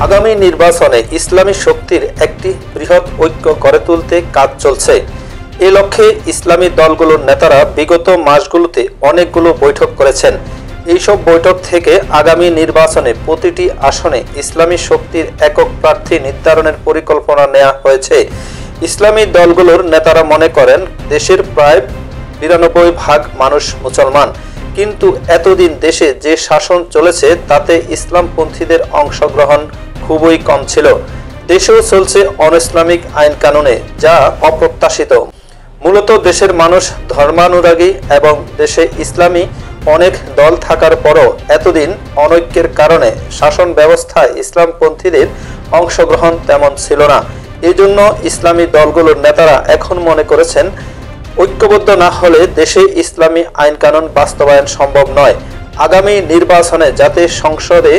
আগামী নির্বাচনে ইসলামী শক্তির একটি বৃহৎ ঐক্য গড়ে তুলতে কাজ চলছে। এ লক্ষ্যে ইসলামী দলগুলোর নেতারা বিগত মাসগুলোতে অনেকগুলো বৈঠক করেছেন। এইসব বৈঠক থেকে আগামী নির্বাচনে প্রতিটি আসনে ইসলামী শক্তির একক প্রার্থী নির্ধারণের পরিকল্পনা নেওয়া হয়েছে। ইসলামী দলগুলোর নেতারা মনে করেন, দেশের প্রায় 92% মানুষ মুসলমান, কিন্তু এতদিন দেশে যে শাসন চলেছে তাতে ইসলামপন্থীদের অংশগ্রহণ খুবই কম ছিল। দেশেও চলছে অনইসলামিক আইন কানুনে, যা অপ্রত্যাশিত। মূলত দেশের মানুষ ধর্মানুরাগী এবং দেশে ইসলামী অনেক দল থাকার পরও এতদিন অনৈক্যের কারণে শাসন ব্যবস্থায় ইসলামপন্থীদের অংশগ্রহণ তেমন ছিল না। এই জন্য ইসলামী দলগুলোর নেতারা এখন মনে করেছেন, ঐক্যবদ্ধ না হলে দেশে ইসলামী আইন কানুন বাস্তবায়ন সম্ভব নয়। আগামী নির্বাচনে যাতে সংসদে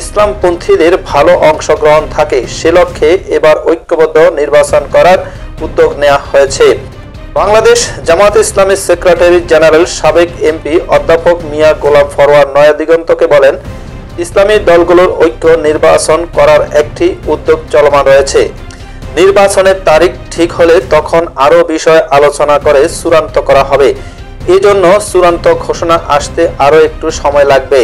ইসলামপন্থীদের ভালো অংশগ্রহণ থাকে, সে লক্ষ্যে এবার ঐক্যবদ্ধ নির্বাচন করার উদ্যোগ নেওয়া হয়েছে। বাংলাদেশ জামায়াত ইসলামীর সেক্রেটারি জেনারেল সাবেক এমপি অধ্যাপক মিয়া গোলাম ফরওয়ার্ড নয়া দিগন্তকে বলেন, ইসলামী দলগুলোর ঐক্য নির্বাচন করার একটি উদ্যোগ চলমান রয়েছে। নির্বাচনের তারিখ ঠিক হলে তখন আরও বিষয় আলোচনা করে চূড়ান্ত করা হবে। এজন্য চূড়ান্ত ঘোষণা আসতে আরও একটু সময় লাগবে।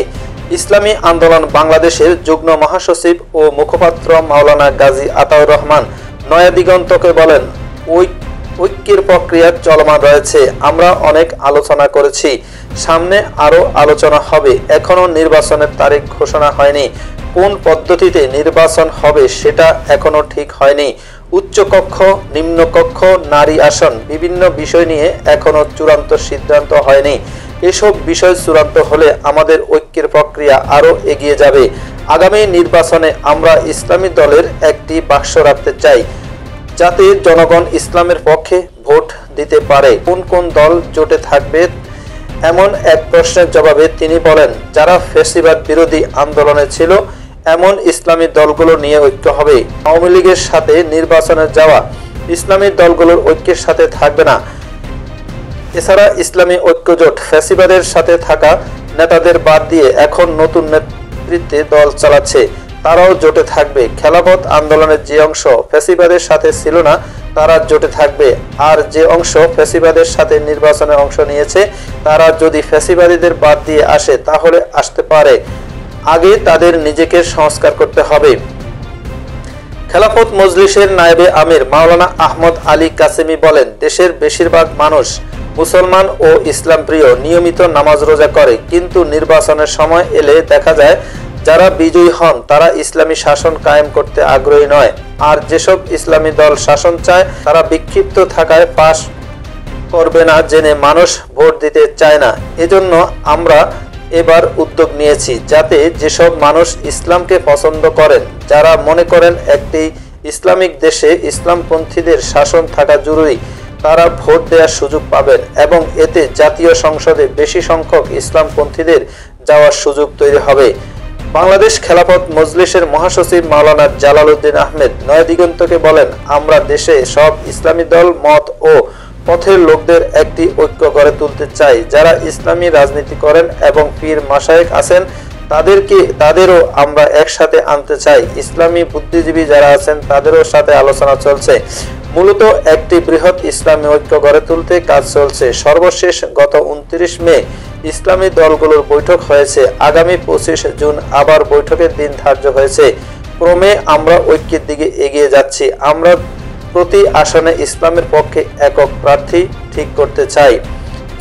ইসলামী আন্দোলন বাংলাদেশের যুগ্ম মহাসচিব ও মুখপাত্র মাওলানা গাজী আতাউর রহমান নয়া দিগন্তকে বলেন, ঐক্যের প্রক্রিয়া চলমান রয়েছে। আমরা অনেক আলোচনা করেছি, সামনে আরও আলোচনা হবে। এখনো নির্বাচনের তারিখ ঘোষণা হয়নি। কোন পদ্ধতিতে নির্বাচন হবে সেটা এখনো ঠিক হয়নি। উচ্চকক্ষ, নিম্নকক্ষ, নারী আসন, বিভিন্ন বিষয় নিয়ে এখনো চূড়ান্ত সিদ্ধান্ত হয়নি। এসব বিষয় চূড়ান্ত হলে আমাদের ঐক্যের প্রক্রিয়া আরও এগিয়ে যাবে। আগামী নির্বাচনে আমরা ইসলামী দলের একটি বাক্স রাখতে চাই, যাতে জনগণ ইসলামের পক্ষে ভোট দিতে পারে। কোন কোন দল জোটে থাকবে এমন এক প্রশ্নের জবাবে তিনি বলেন, যারা ফ্যাসিবাদ বিরোধী আন্দোলনে ছিল এমন ইসলামী দলগুলো নিয়ে ঐক্য হবে। আওয়ামী লীগের সাথে নির্বাচনে যাওয়া ইসলামী দলগুলোর ঐক্যের সাথে থাকবে না। এছাড়া ইসলামী ঐক্যজোট ফ্যাসিবাদের সাথে থাকা নেতাদের বাদ দিয়ে এখন নতুন নেতৃত্বে দল চালাচ্ছে, তারাও জোটে থাকবে। খেলাফত আন্দোলনের যে অংশ ফ্যাসিবাদের সাথে ছিল না তারা জোটে থাকবে, আর যে অংশ ফ্যাসিবাদের সাথে নির্বাচনে অংশ নিয়েছে তারা যদি ফ্যাসিবাদীদের বাদ দিয়ে আসে তাহলে আসতে পারে। আগে তাদের নিজেকে সংস্কার করতে হবে। খেলাফত মজলিসের নায়েবে আমির মাওলানা আহমদ আলী কাসেমি বলেন, দেশের বেশিরভাগ মানুষ মুসলমান ও ইসলাম প্রিয়, নিয়মিত নামাজ রোজা করে, কিন্তু নির্বাচনের সময় এলে দেখা যায় যারা বিজয়ী হন তারা ইসলামী শাসন কায়েম করতে আগ্রহী নয়। আর যেসব ইসলামী দল শাসন চায় তারা বিক্ষিপ্ত থাকায় পাস করবে না জেনে মানুষ ভোট দিতে চায় না। এজন্য আমরা এবার উদ্যোগ নিয়েছি, যাতে যেসব মানুষ ইসলামকে পছন্দ করেন, যারা মনে করেন একটি ইসলামিক দেশে ইসলামপন্থীদের শাসন থাকা জরুরি, তারা ভোট দেওয়ার সুযোগ পাবেন এবং এতে জাতীয় সংসদে বেশি সংখ্যক ইসলামপন্থীদের যাওয়ার সুযোগ তৈরি হবে। বাংলাদেশ খেলাফত মজলিসের মহাসচিব মাওলানা জালালউদ্দিন আহমেদ নয়া দিগন্তকে বলেন, আমরা দেশে সব ইসলামী দল, মত ও পথের লোকদের একটি ঐক্য গড়ে তুলতে চাই। যারা ইসলামী রাজনীতি করেন এবং পীর মাশায়েখ আছেন তাদেরও আমরা একসাথে আনতে চাই। ইসলামী বুদ্ধিজীবী যারা আছেন তাদেরও সাথে আলোচনা চলছে। মূলত একটি বৃহৎ ইসলামী ঐক্য গড়ে তুলতে কাজ চলছে। সর্বশেষ গত 29 মে ইসলামী দলগুলোর বৈঠক হয়েছে। আগামী 25 জুন আবার বৈঠকের দিন ধার্য হয়েছে। ক্রমে আমরা ঐক্যের দিকে এগিয়ে যাচ্ছি। আমরা প্রতি আসনে ইসলামের পক্ষে একক প্রার্থী ঠিক করতে চাই।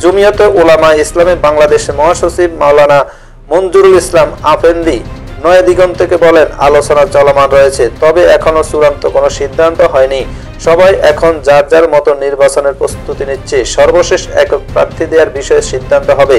জমিয়তে উলামা ইসলামী বাংলাদেশের মহাসচিব মাওলানা মঞ্জুরুল ইসলাম আফেন্দি নয়া দিগন্তকে বলেন, আলোচনা চলমান রয়েছে, তবে এখনো চূড়ান্ত কোনো সিদ্ধান্ত হয়নি। সবাই এখন যার যার মতো নির্বাচনের প্রস্তুতি নিচ্ছে। সর্বশেষ একক প্রার্থী দেওয়ার বিষয়ে সিদ্ধান্ত হবে।